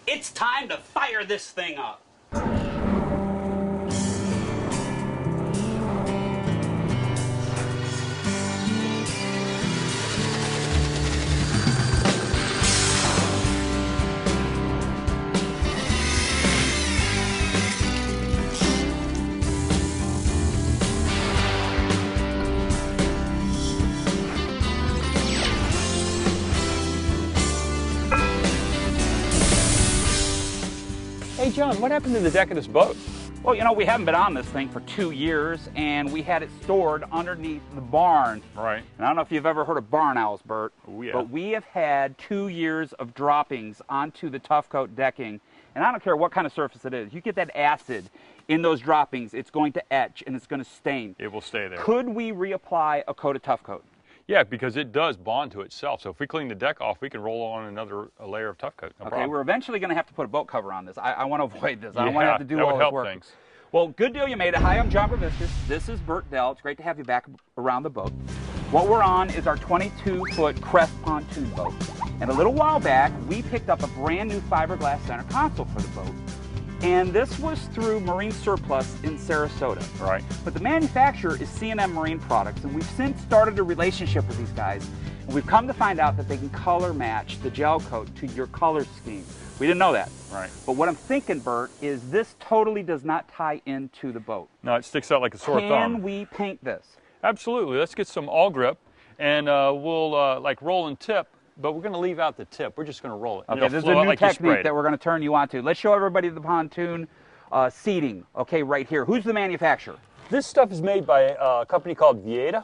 It's time to fire this thing up. Hey John, what happened to the deck of this boat? Well, you know, we haven't been on this thing for 2 years, and we had it stored underneath the barn. Right. And I don't know if you've ever heard of barn owls, Bert. Oh, yeah. But we have had 2 years of droppings onto the tough coat decking. And I don't care what kind of surface it is. You get that acid in those droppings, it's going to etch and it's going to stain. It will stay there. Could we reapply a coat of tough coat? Yeah, because it does bond to itself. So if we clean the deck off, we can roll on another layer of tough coat. No problem. We're eventually going to have to put a boat cover on this. I want to avoid this. I don't want to have to do all this work. Things. Well, good deal you made it. Hi, I'm John Breviscus. This is Bert Dell. It's great to have you back around the boat. What we're on is our 22-foot Crest pontoon boat. And a little while back, we picked up a brand new fiberglass center console for the boat. And this was through Marine Surplus in Sarasota. Right. But the manufacturer is C&M Marine Products, and we've since started a relationship with these guys. And we've come to find out that they can color match the gel coat to your color scheme. We didn't know that. Right. But what I'm thinking, Bert, is this totally does not tie into the boat. No, it sticks out like a sore thumb. Can we paint this? Absolutely. Let's get some all grip, and we'll like roll and tip. But we're going to leave out the tip. We're just going to roll it. Okay, this is a new technique that we're going to turn you on to. Let's show everybody the pontoon seating, okay, right here. Who's the manufacturer? This stuff is made by a company called Vieta.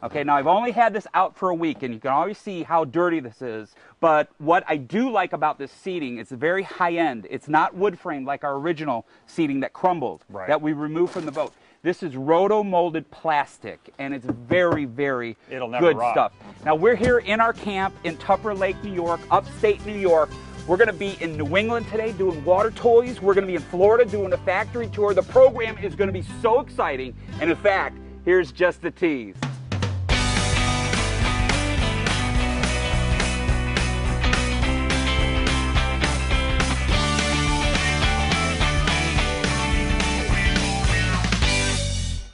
Okay, now I've only had this out for a week, and you can always see how dirty this is. But what I do like about this seating, it's very high-end. It's not wood framed like our original seating that crumbled, that we removed from the boat. This is roto-molded plastic, and it's very, very good stuff. Now, we're here in our camp in Tupper Lake, New York, upstate New York. We're going to be in New England today doing water toys. We're going to be in Florida doing a factory tour. The program is going to be so exciting. And in fact, here's just the tease.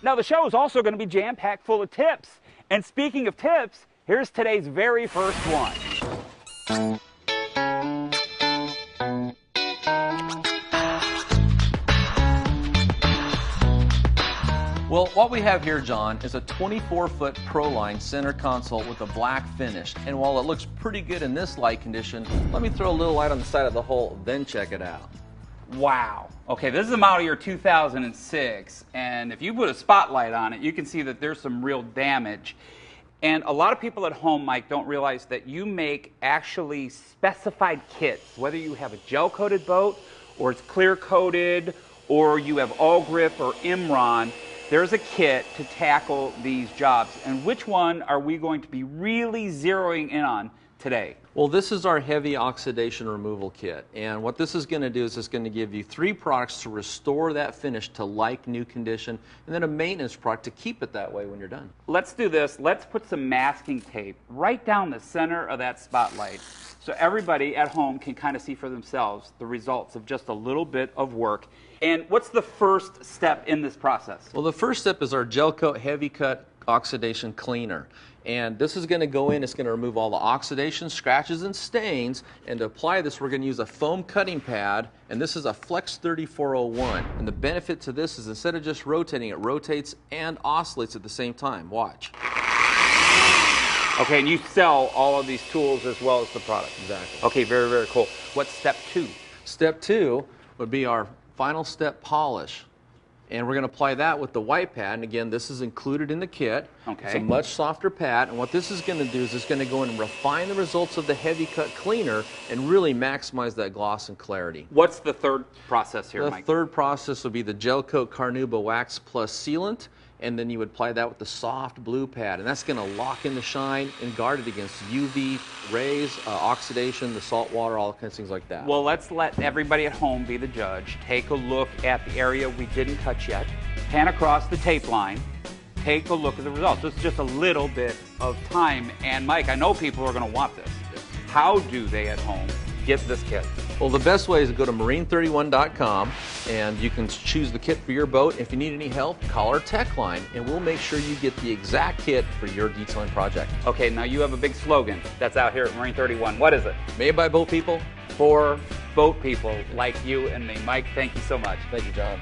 Now, the show is also going to be jam-packed full of tips. And speaking of tips, here's today's very first one. Well, what we have here, John, is a 24-foot Proline center console with a black finish. And while it looks pretty good in this light condition, let me throw a little light on the side of the hull, then check it out. Wow. Okay, this is a model year 2006, and if you put a spotlight on it, you can see that there's some real damage. And a lot of people at home, Mike, don't realize that you make actually specified kits, whether you have a gel-coated boat, or it's clear-coated, or you have all grip or Imron. There's a kit to tackle these jobs. And which one are we going to be really zeroing in on today? Well, this is our heavy oxidation removal kit, and what this is going to do is it's going to give you 3 products to restore that finish to like new condition, and then a maintenance product to keep it that way when you're done. Let's do this. Let's put some masking tape right down the center of that spotlight so everybody at home can kind of see for themselves the results of just a little bit of work. And what's the first step in this process? Well, the first step is our gel coat heavy cut oxidation cleaner. And this is going to go in, it's going to remove all the oxidation, scratches, and stains. And to apply this, we're going to use a foam cutting pad, and this is a Flex 3401. And the benefit to this is instead of just rotating, it rotates and oscillates at the same time. Watch. Okay, and you sell all of these tools as well as the product. Exactly. Okay, very, very cool. What's step 2? Step 2 would be our final step polish. And we're going to apply that with the white pad. And again, this is included in the kit. Okay. It's a much softer pad. And what this is going to do is it's going to go in and refine the results of the heavy cut cleaner and really maximize that gloss and clarity. What's the third process here, Mike? The third process would be the gel coat Carnauba wax plus sealant. And then you would apply that with the soft blue pad. And that's going to lock in the shine and guard it against UV rays, oxidation, the salt water, all kinds of things like that. Well, let's let everybody at home be the judge. Take a look at the area we didn't touch yet. Pan across the tape line. Take a look at the results. It's just a little bit of time. And Mike, I know people are going to want this. How do they at home get this kit? Well, the best way is to go to marine31.com and you can choose the kit for your boat. If you need any help, call our tech line and we'll make sure you get the exact kit for your detailing project. Okay, now you have a big slogan that's out here at Marine 31. What is it? Made by boat people. For boat people like you and me. Mike, thank you so much. Thank you, John.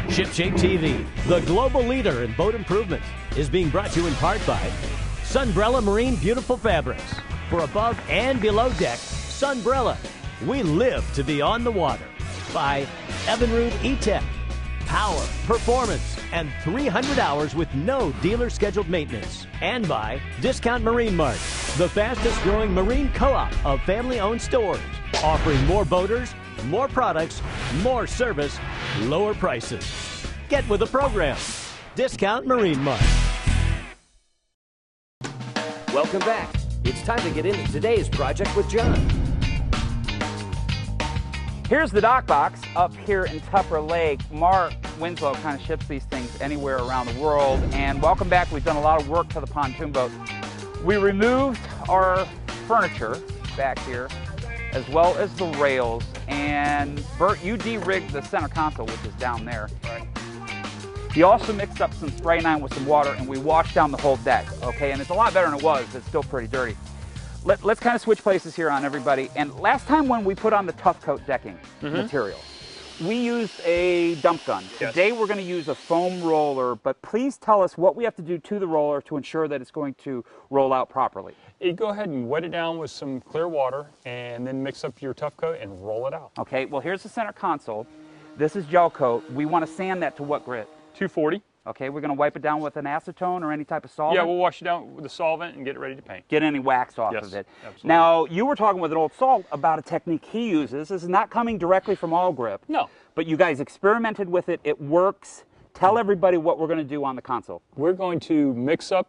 ShipShape TV, the global leader in boat improvement, is being brought to you in part by Sunbrella Marine Beautiful Fabrics. For above and below deck, Sunbrella. We live to be on the water. By Evinrude E-Tech. Power, performance, and 300 hours with no dealer scheduled maintenance. And by Discount Marine Mart, the fastest growing marine co-op of family-owned stores, offering more boaters, more products, more service, lower prices. Get with the program. Discount Marine Mart. Welcome back. It's time to get into today's project with John. Here's the dock box up here in Tupper Lake. Mark Winslow kind of ships these things anywhere around the world. And welcome back. We've done a lot of work to the pontoon boat. We removed our furniture back here, as well as the rails. And Bert, you de-rigged the center console, which is down there. Right. You also mixed up some spray nine with some water, and we washed down the whole deck. Okay, and it's a lot better than it was. It's still pretty dirty. Let's kind of switch places here on everybody. And last time when we put on the tough coat decking material, we used a dump gun. Yes. Today we're going to use a foam roller, but please tell us what we have to do to the roller to ensure that it's going to roll out properly. You go ahead and wet it down with some clear water and then mix up your tough coat and roll it out. Okay, well here's the center console. This is gel coat. We want to sand that to what grit? 240. Okay, we're going to wipe it down with an acetone or any type of solvent? Yeah, we'll wash it down with the solvent and get it ready to paint. Get any wax off Yes, of it. absolutely. Now, you were talking with an old salt about a technique he uses. This is not coming directly from All Grip. No. But you guys experimented with it. It works. Tell everybody what we're going to do on the console. We're going to mix up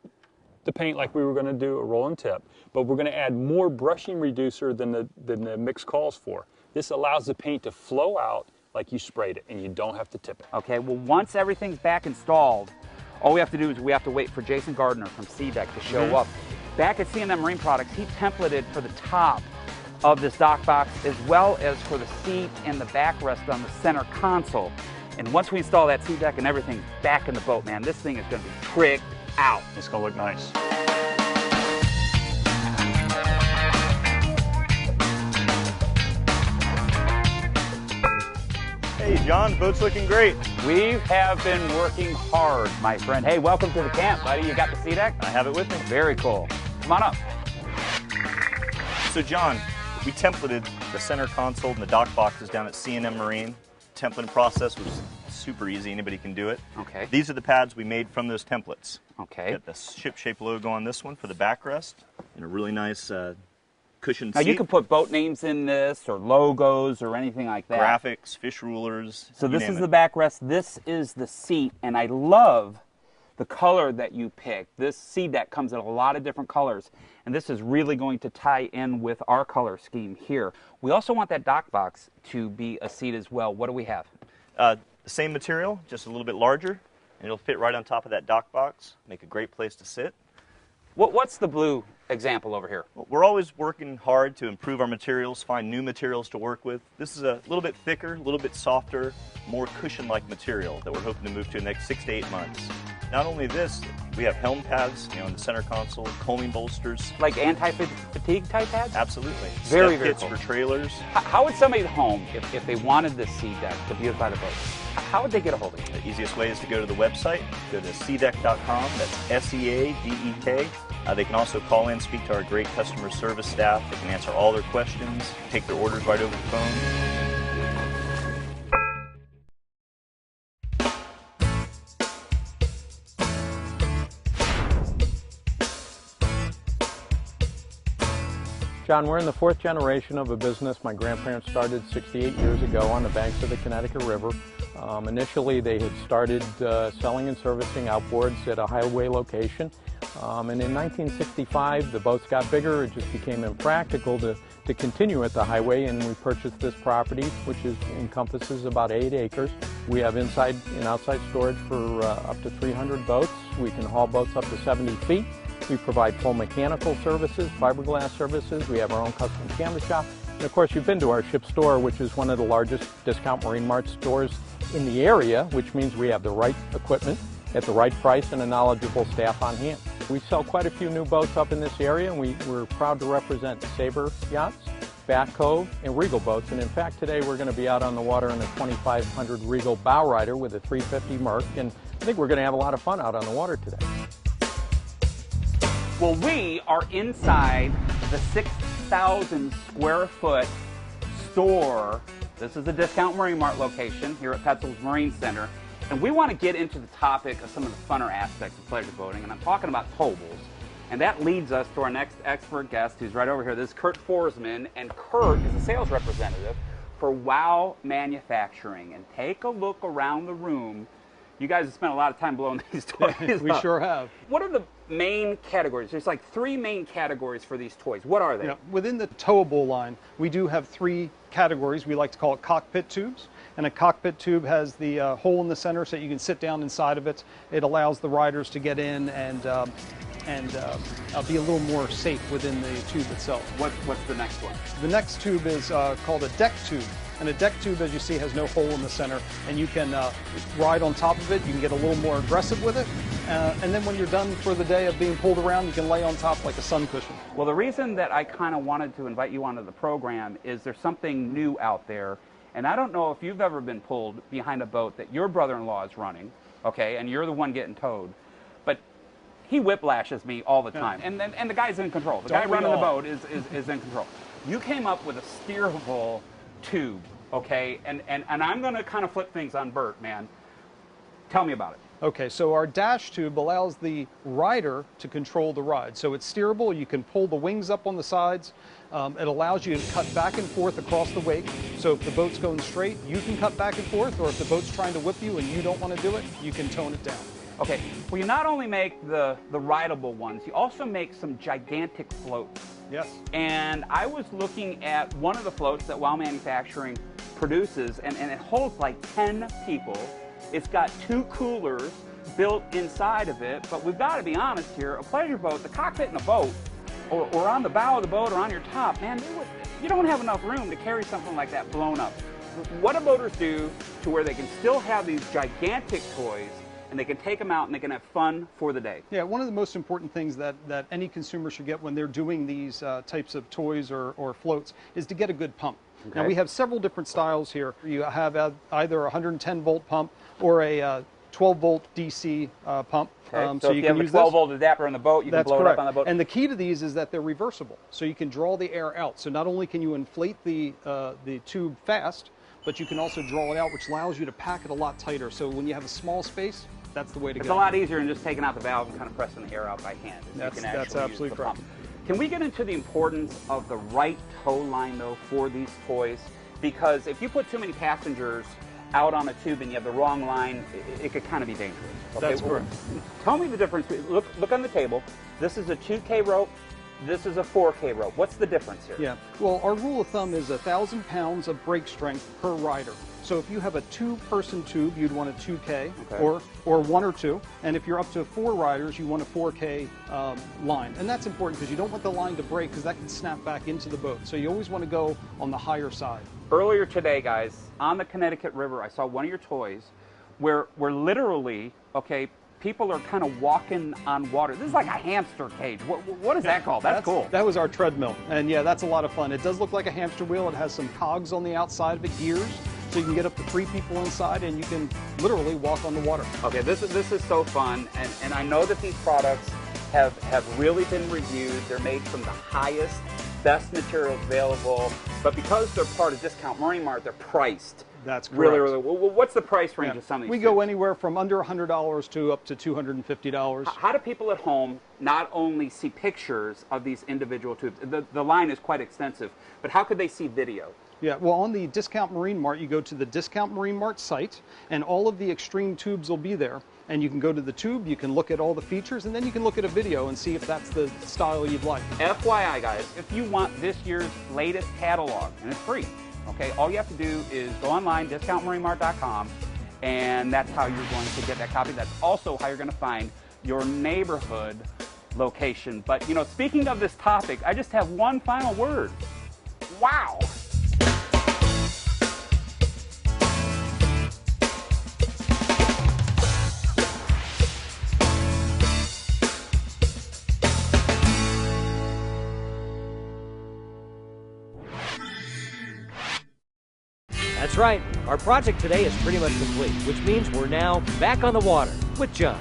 the paint like we were going to do a roll and tip, but we're going to add more brushing reducer than the mix calls for. This allows the paint to flow out like you sprayed it, and you don't have to tip it. Okay, well, once everything's back installed, all we have to do is we have to wait for Jason Gardner from SeaDek to show up. Back at C&M Marine Products, he templated for the top of this dock box as well as for the seat and the backrest on the center console. And once we install that SeaDek and everything's back in the boat, man, this thing is going to be tricked out. It's going to look nice. Hey John, the boat's looking great. We have been working hard, my friend. Hey, welcome to the camp, buddy. You got the SeaDek? I have it with me. Very cool. Come on up. So John, we templated the center console and the dock boxes down at C&M Marine. Templating process was super easy, anybody can do it. Okay. These are the pads we made from those templates. Okay. Got the ShipShape logo on this one for the backrest and a really nice cushioned Now seat. you can put boat names in this or logos or anything like that. Graphics, fish rulers. So you this name is it. the backrest, this is the seat, and I love the color that you picked. This SeaDek comes in a lot of different colors, and this is really going to tie in with our color scheme here. We also want that dock box to be a seat as well. What do we have? Same material, just a little bit larger, and it'll fit right on top of that dock box. Make a great place to sit. What's the blue example over here? We're always working hard to improve our materials, find new materials to work with. This is a little bit thicker, a little bit softer, more cushion-like material that we're hoping to move to in the next 6 to 8 months. Not only this, we have helm pads, in the center console, coaming bolsters. Like anti-fatigue type pads? Absolutely. Very, Step very kits cool. for trailers. How would somebody at home, if they wanted this SeaDek to beautify the boat, how would they get a hold of it? The easiest way is to go to the website, go to SeaDek.com, that's S-E-A-D-E-K. They can also call in, speak to our great customer service staff. They can answer all their questions, take their orders right over the phone. John, we're in the fourth generation of a business my grandparents started 68 years ago on the banks of the Connecticut River. Initially, they had started selling and servicing outboards at a highway location. And in 1965, the boats got bigger. It just became impractical to continue at the highway, and we purchased this property, which encompasses about 8 acres. We have inside and outside storage for up to 300 boats. We can haul boats up to 70 feet. We provide full mechanical services, fiberglass services. We have our own custom canvas shop. And of course, you've been to our ship store, which is one of the largest discount Marine Mart stores in the area, which means we have the right equipment at the right price and a knowledgeable staff on hand. We sell quite a few new boats up in this area, and we're proud to represent Sabre Yachts, Bat Cove, and Regal boats. And in fact, today we're going to be out on the water in a 2500 Regal bow rider with a 350 Merc, and I think we're going to have a lot of fun out on the water today. Well, we are inside the 6,000 square foot store. This is the Discount Marine Mart location here at Petzl's Marine Center. And we want to get into the topic of some of the funner aspects of pleasure boating, and I'm talking about towables. And that leads us to our next expert guest, who's right over here. This is Kurt Forsman, and Kurt is a sales representative for WOW Manufacturing. And take a look around the room. You guys have spent a lot of time blowing these toys We up. sure have. What are the main categories? There's like 3 main categories for these toys. What are they? Yeah, within the towable line, we do have 3 categories. We like to call it cockpit tubes. And a cockpit tube has the hole in the center so that you can sit down inside of it. It allows the riders to get in and be a little more safe within the tube itself. What's the next one? The next tube is called a deck tube. And a deck tube, as you see, has no hole in the center, and you can ride on top of it. You can get a little more aggressive with it. And then when you're done for the day of being pulled around, you can lay on top like a sun cushion. Well, the reason that I kind of wanted to invite you onto the program is there's something new out there. And I don't know if you've ever been pulled behind a boat that your brother-in-law is running, okay, and you're the one getting towed. But he whiplashes me all the time. Yeah. And the guy's in control. The guy running the boat is in control. You came up with a steerable tube, okay? And I'm going to kind of flip things on Bert, man. Tell me about it. Okay, so our dash tube allows the rider to control the ride. So it's steerable. You can pull the wings up on the sides. It allows you to cut back and forth across the wake. So if the boat's going straight, you can cut back and forth, or if the boat's trying to whip you and you don't want to do it, you can tone it down. Okay, well, you not only make the rideable ones, you also make some gigantic floats. Yes. And I was looking at one of the floats that WOW Manufacturing produces, and it holds like 10 people. It's got 2 coolers built inside of it, but we've got to be honest here, a pleasure boat, the cockpit in a boat, or on the bow of the boat or on your top, man, you don't have enough room to carry something like that blown up. What do boaters do to where they can still have these gigantic toys and they can take them out and they can have fun for the day? Yeah, one of the most important things that any consumer should get when they're doing these types of toys or floats is to get a good pump. Okay. Now we have several different styles here. You have either a 110 volt pump or a 12 volt DC pump. Okay. So if you have a 12 volt adapter on the boat, you can blow it up on the boat. And the key to these is that they're reversible. So you can draw the air out. So not only can you inflate the tube fast, but you can also draw it out, which allows you to pack it a lot tighter. So when you have a small space, that's the way to go. It's a lot easier than just taking out the valve and kind of pressing the air out by hand. That's absolutely correct. Can we get into the importance of the right tow line, though, for these toys? Because if you put too many passengers out on a tube and you have the wrong line, it could kind of be dangerous. Okay? That's correct. Tell me the difference. Look on the table. This is a 2K rope. This is a 4K rope. What's the difference here? Yeah. Well, our rule of thumb is 1,000 pounds of brake strength per rider. So if you have a 2-person tube, you'd want a 2K, okay, or 1 or 2. And if you're up to 4 riders, you want a 4K line. And that's important because you don't want the line to break because that can snap back into the boat. So you always want to go on the higher side. Earlier today, guys, on the Connecticut River, I saw one of your toys where literally, okay, people are kind of walking on water. This is like a hamster cage. What is that called? That's cool. That was our treadmill. And yeah, that's a lot of fun. It does look like a hamster wheel. It has some cogs on the outside of it, gears. So you can get up to 3 people inside and you can literally walk on the water. Okay, this is so fun. And I know that these products have really been reviewed. They're made from the highest, best materials available. But because they're part of Discount Marine Mart, they're priced. That's correct. Really, well, what's the price range of some of these? We go anywhere from under $100 to up to $250. How do people at home not only see pictures of these individual tubes? The line is quite extensive, but how could they see video? Yeah, well, on the Discount Marine Mart, you go to the Discount Marine Mart site, and all of the extreme tubes will be there. And you can go to the tube, you can look at all the features, and then you can look at a video and see if that's the style you'd like. FYI, guys, if you want this year's latest catalog, and it's free, okay, all you have to do is go online, discountmarinemart.com, and that's how you're going to get that copy. That's also how you're going to find your neighborhood location. But, you know, speaking of this topic, I just have one final word. Wow. That's right. Our project today is pretty much complete, which means we're now back on the water with John.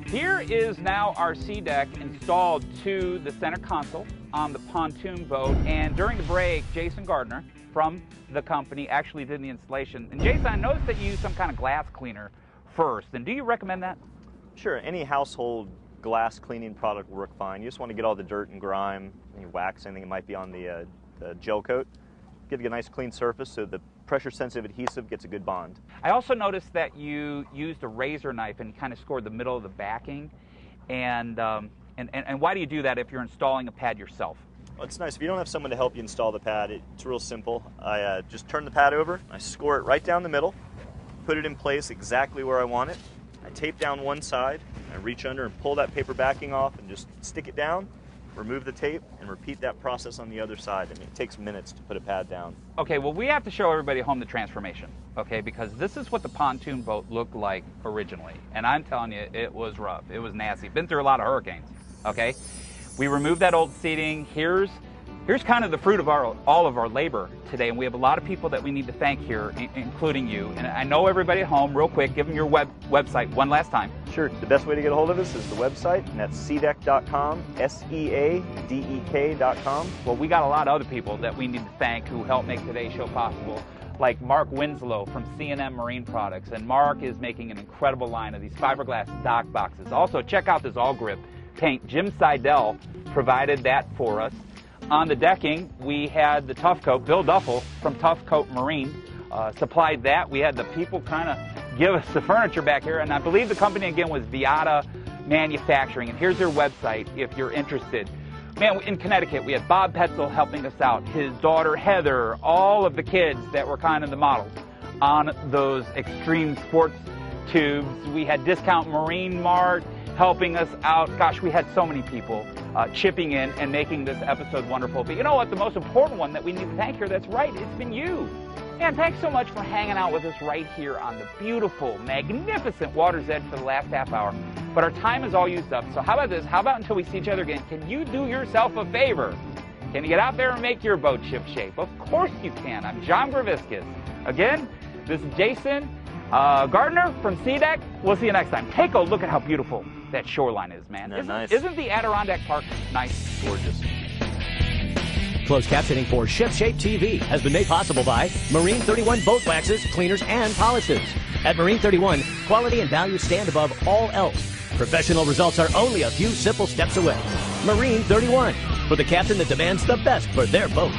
Here is now our SeaDek installed to the center console on the pontoon boat. And during the break, Jason Gardner from the company actually did the installation. And Jason, I noticed that you used some kind of glass cleaner first. And do you recommend that? Sure, any household glass cleaning product will work fine. You just want to get all the dirt and grime, any wax, anything that might be on the gel coat. Get a nice clean surface so the pressure-sensitive adhesive gets a good bond. I also noticed that you used a razor knife and kind of scored the middle of the backing. And why do you do that if you're installing a pad yourself? Well, it's nice. If you don't have someone to help you install the pad, it's real simple. I just turn the pad over, I score it right down the middle, put it in place exactly where I want it. I tape down one side, I reach under and pull that paper backing off and just stick it down, remove the tape, and repeat that process on the other side. I mean, it takes minutes to put a pad down. Okay, well, we have to show everybody at home the transformation, okay, because this is what the pontoon boat looked like originally. And I'm telling you, it was rough. It was nasty. Been through a lot of hurricanes, okay? We removed that old seating. Here's kind of the fruit of all of our labor today, and we have a lot of people that we need to thank here, including you. And I know everybody at home, real quick, give them your website one last time. Sure. The best way to get a hold of us is the website, and that's SeaDek.com, SeaDek.com. Well, we got a lot of other people that we need to thank who helped make today's show possible, like Mark Winslow from C&M Marine Products. And Mark is making an incredible line of these fiberglass dock boxes. Also, check out this all-grip paint. Jim Seidel provided that for us. On the decking, we had the Tough Coat. Bill Duffel from Tough Coat Marine supplied that. We had the people kind of give us the furniture back here, and I believe the company again was Viata Manufacturing. And here's their website if you're interested. Man, in Connecticut, we had Bob Petzel helping us out, his daughter Heather, all of the kids that were kind of the models on those extreme sports tubes. We had Discount Marine Mart helping us out. Gosh, we had so many people chipping in and making this episode wonderful. But you know what? The most important one that we need to thank here, that's right, it's been you. And thanks so much for hanging out with us right here on the beautiful, magnificent Water's Edge for the last half hour. But our time is all used up. So how about this? How about until we see each other again, can you do yourself a favor? Can you get out there and make your boat ship shape? Of course you can. I'm John Graviskis. Again, this is Jason Gardner from SeaDek. We'll see you next time. Take a look at how beautiful that shoreline is, man. Nice. Isn't the Adirondack Park nice? Gorgeous. Closed captioning for Ship Shape TV has been made possible by Marine 31 boat waxes, cleaners, and polishes. At Marine 31, quality and value stand above all else. Professional results are only a few simple steps away. Marine 31, for the captain that demands the best for their boat.